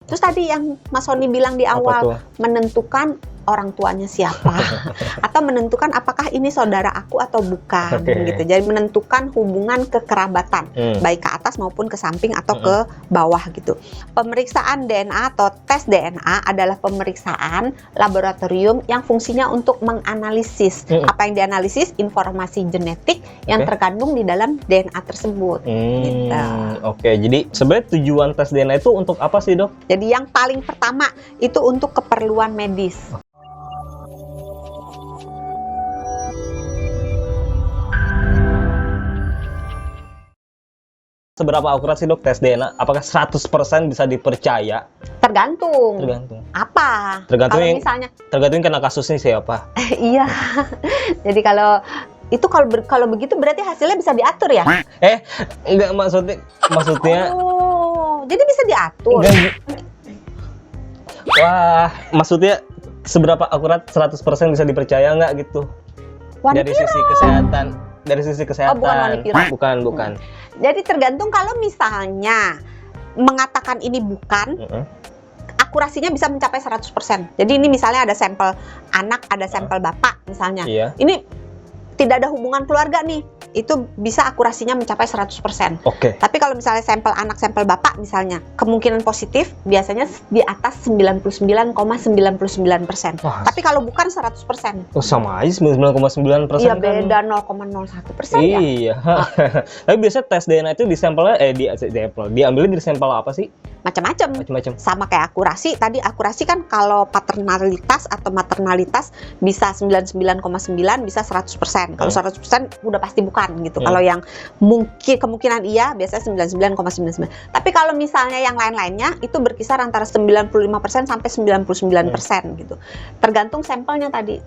Terus tadi yang Mas Sony bilang di awal, menentukan orang tuanya siapa atau menentukan apakah ini saudara aku atau bukan gitu. Jadi menentukan hubungan kekerabatan baik ke atas maupun ke samping atau ke bawah gitu. Pemeriksaan DNA atau tes DNA adalah pemeriksaan laboratorium yang fungsinya untuk menganalisis apa yang dianalisis, informasi genetik yang terkandung di dalam DNA tersebut. Gitu. Oke, jadi sebenarnya tujuan tes DNA itu untuk apa sih, Dok? Jadi yang paling pertama itu untuk keperluan medis. Seberapa akurat sih, Dok, tes DNA? Apakah 100% bisa dipercaya? Tergantung. Apa? Tergantung kalau yang, misalnya tergantung kena kasusnya siapa. iya. Jadi kalau begitu berarti hasilnya bisa diatur ya? Enggak, maksudnya Oh, jadi bisa diatur. Enggak. Wah, maksudnya seberapa akurat 100% bisa dipercaya nggak gitu? Dari sisi kesehatan. Dari sisi kesehatan. Oh, Bukan. Jadi tergantung kalau misalnya mengatakan ini bukan, akurasinya bisa mencapai 100%. Jadi ini misalnya ada sampel anak, ada sampel bapak misalnya. Iya. Ini tidak ada hubungan keluarga nih, itu bisa akurasinya mencapai 100%. Oke. Tapi kalau misalnya sampel anak, sampel bapak misalnya, kemungkinan positif biasanya di atas 99,99%. Tapi kalau bukan 100%. Oh, sama aja 99,9%. Iya, beda 0,01% ya. Iya. Tapi biasanya tes DNA itu di sampelnya diambilnya dari sampel apa sih? Macam-macam. Sama kayak akurasi. Tadi akurasi kan kalau paternalitas atau maternalitas bisa 99,9, bisa 100%. Kalau 100% udah pasti bukan gitu. Kalau yang mungkin kemungkinan iya biasanya 99,99. Tapi kalau misalnya yang lain-lainnya itu berkisar antara 95% sampai 99% gitu. Tergantung sampelnya tadi.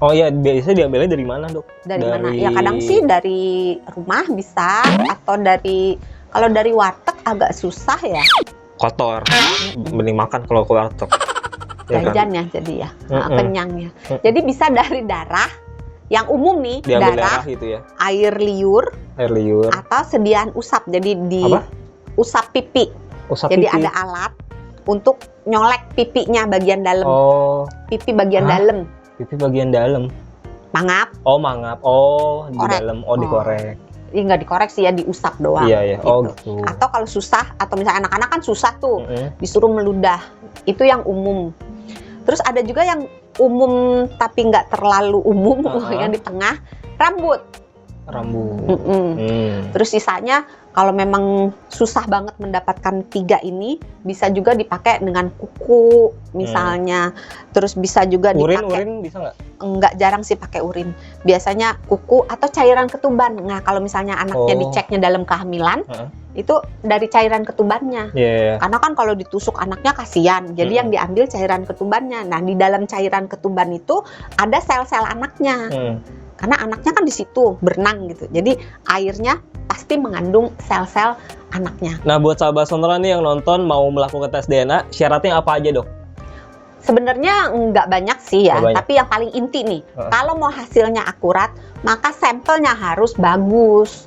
Oh iya, biasanya diambilnya dari mana, Dok? Dari mana? Ya kadang sih dari rumah bisa, atau kalau dari warteg agak susah ya. Kotor. Mending makan kalau ke warteg. Jajan ya jadi ya, kenyangnya. Jadi bisa dari darah, yang umum nih, darah gitu ya. air liur, atau sediaan usap. Jadi usap pipi. Jadi ada alat untuk nyolek pipinya bagian dalam. Pipi bagian dalam. Pipi bagian dalam. Mangap. Mangap. Di dalam. Dikorek. Iya, nggak dikorek sih ya, diusap doang. Iya. Gitu. Atau kalau susah, atau misalnya anak-anak kan susah tuh, disuruh meludah. Itu yang umum. Terus ada juga yang umum tapi nggak terlalu umum, yang di tengah, rambut. Terus sisanya kalau memang susah banget mendapatkan 3 ini, bisa juga dipakai dengan kuku misalnya. Terus bisa juga dipakai urin bisa nggak? Nggak, jarang sih pakai urin. Biasanya kuku atau cairan ketuban. Nah, kalau misalnya anaknya diceknya dalam kehamilan, itu dari cairan ketubannya. Karena kan kalau ditusuk anaknya kasihan. Jadi yang diambil cairan ketubannya. Nah, di dalam cairan ketuban itu ada sel-sel anaknya. Karena anaknya kan di situ berenang gitu. Jadi airnya pasti mengandung sel-sel anaknya. Nah, buat sahabat Sonora nih yang nonton mau melakukan tes DNA, syaratnya apa aja, Dok? Sebenarnya nggak banyak sih ya, tapi yang paling inti nih, kalau mau hasilnya akurat, maka sampelnya harus bagus.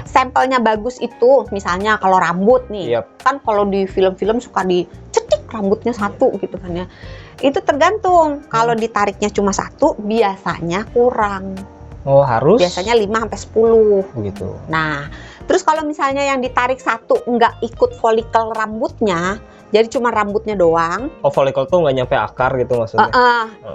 Sampelnya bagus itu, misalnya kalau rambut nih, kan kalau di film-film suka dicetik rambutnya satu gitu kan ya. Itu tergantung, kalau ditariknya cuma 1, biasanya kurang. Harus? Biasanya 5-10. Begitu. Nah, terus kalau misalnya yang ditarik 1 nggak ikut folikel rambutnya, jadi cuma rambutnya doang. Folikel tuh nggak nyampe akar gitu maksudnya?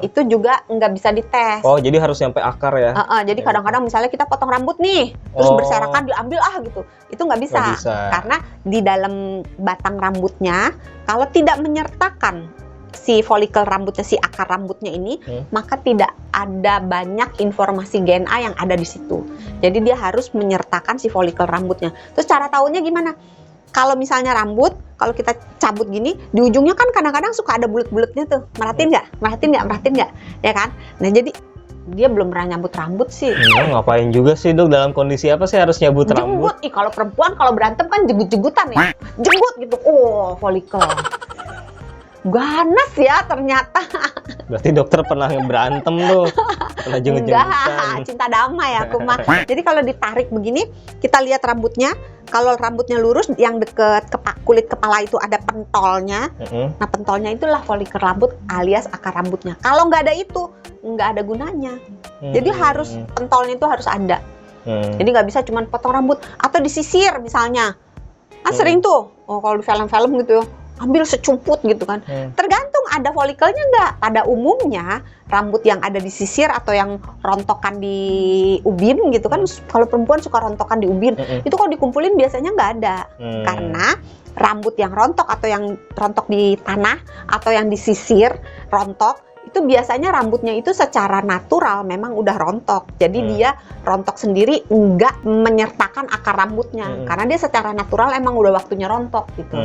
Itu juga nggak bisa dites. Jadi harus nyampe akar ya? Jadi kadang-kadang misalnya kita potong rambut nih, terus berserakan diambil gitu. Itu nggak bisa. Karena di dalam batang rambutnya, kalau tidak menyertakan si folikel rambutnya, si akar rambutnya ini, maka tidak ada banyak informasi DNA yang ada di situ. Jadi dia harus menyertakan si folikel rambutnya. Terus cara tahunya gimana? Kalau misalnya rambut, kalau kita cabut gini, di ujungnya kan kadang-kadang suka ada bulet-buletnya tuh. Merhatiin nggak? Ya kan? Nah, jadi dia belum pernah nyambut rambut sih. Ngapain juga sih, Dok? Dalam kondisi apa sih harus nyambut rambut? Kalau perempuan kalau berantem kan jegut-jegutan ya. Jegut gitu. Folikel. Ganas ya ternyata. Berarti dokter pernah berantem tuh. pernah jenggot-jenggotan. Cinta damai aku mah. Jadi kalau ditarik begini, kita lihat rambutnya. Kalau rambutnya lurus, yang deket kulit kepala itu ada pentolnya. Nah, pentolnya itulah folikel rambut alias akar rambutnya. Kalau nggak ada itu, nggak ada gunanya. Jadi harus pentolnya itu harus ada. Jadi nggak bisa cuma potong rambut atau disisir misalnya. Sering tuh, kalau di film-film gitu, ambil secumput gitu kan. Tergantung ada folikelnya nggak. Pada umumnya rambut yang ada di sisir atau yang rontokan di ubin gitu kan, kalau perempuan suka rontokan di ubin, itu kalau dikumpulin biasanya nggak ada. Karena rambut yang rontok atau yang rontok di tanah atau yang disisir rontok, itu biasanya rambutnya itu secara natural memang udah rontok. Jadi dia rontok sendiri, nggak menyertakan akar rambutnya. Karena dia secara natural emang udah waktunya rontok gitu.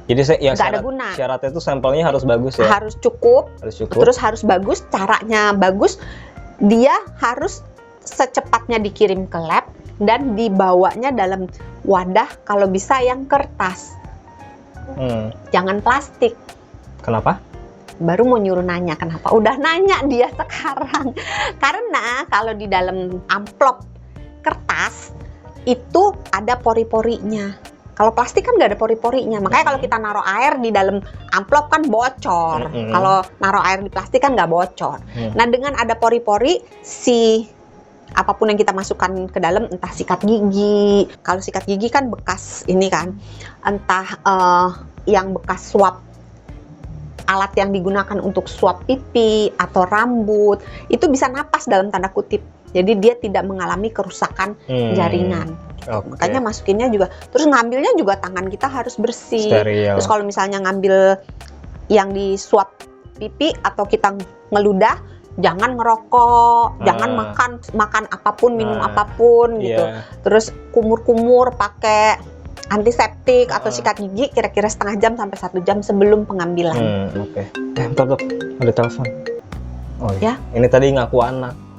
Jadi yang nggak ada guna. Syaratnya itu sampelnya harus bagus ya? Harus cukup. Terus harus bagus, caranya bagus. Dia harus secepatnya dikirim ke lab dan dibawanya dalam wadah kalau bisa yang kertas. Jangan plastik. Kenapa? Baru mau nyuruh nanya kenapa? Udah nanya dia sekarang. Karena kalau di dalam amplop kertas itu ada pori-porinya. Kalau plastik kan nggak ada pori-porinya. Makanya kalau kita naruh air di dalam amplop kan bocor. Kalau naruh air di plastik kan nggak bocor. Nah, dengan ada pori-pori, si apapun yang kita masukkan ke dalam, entah sikat gigi. Kalau sikat gigi kan bekas ini kan, entah yang bekas suap, alat yang digunakan untuk suap pipi atau rambut, itu bisa napas dalam tanda kutip. Jadi dia tidak mengalami kerusakan jaringan. Makanya masukinnya juga, terus ngambilnya juga tangan kita harus bersih. Steril. Terus kalau misalnya ngambil yang disuap pipi atau kita ngeludah, jangan ngerokok, jangan makan apapun, minum apapun gitu. Terus kumur-kumur pakai antiseptik atau sikat gigi kira-kira setengah jam sampai 1 jam sebelum pengambilan. Bentar, ada telepon. Oh ya, ini tadi ngaku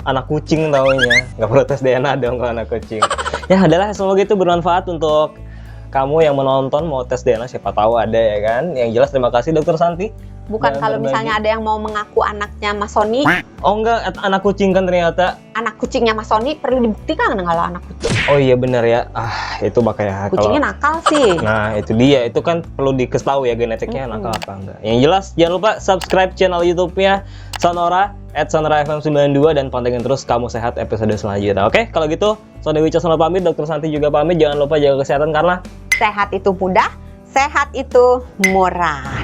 anak kucing taunya, nggak perlu tes DNA dong kalau anak kucing. Ya adalah, semoga itu bermanfaat untuk kamu yang menonton mau tes DNA, siapa tahu ada ya kan. Yang jelas terima kasih Dokter Santi. Bukan kalau misalnya ada yang mau mengaku anaknya Mas Sony. Oh enggak, anak kucing kan ternyata. Anak kucingnya Mas Sony perlu dibuktikan kalau anak kucing. Oh iya benar ya. Itu makanya kucingnya nakal sih. Nah itu dia, itu kan perlu diketahui ya genetiknya nakal apa enggak. Yang jelas jangan lupa subscribe channel YouTube-nya Sonora @SonoraFM92 dan pantengin terus Kamu Sehat episode selanjutnya. Oke, kalau gitu Sony Wicaksono pamit, Dokter Santi juga pamit. Jangan lupa jaga kesehatan karena sehat itu mudah, sehat itu murah.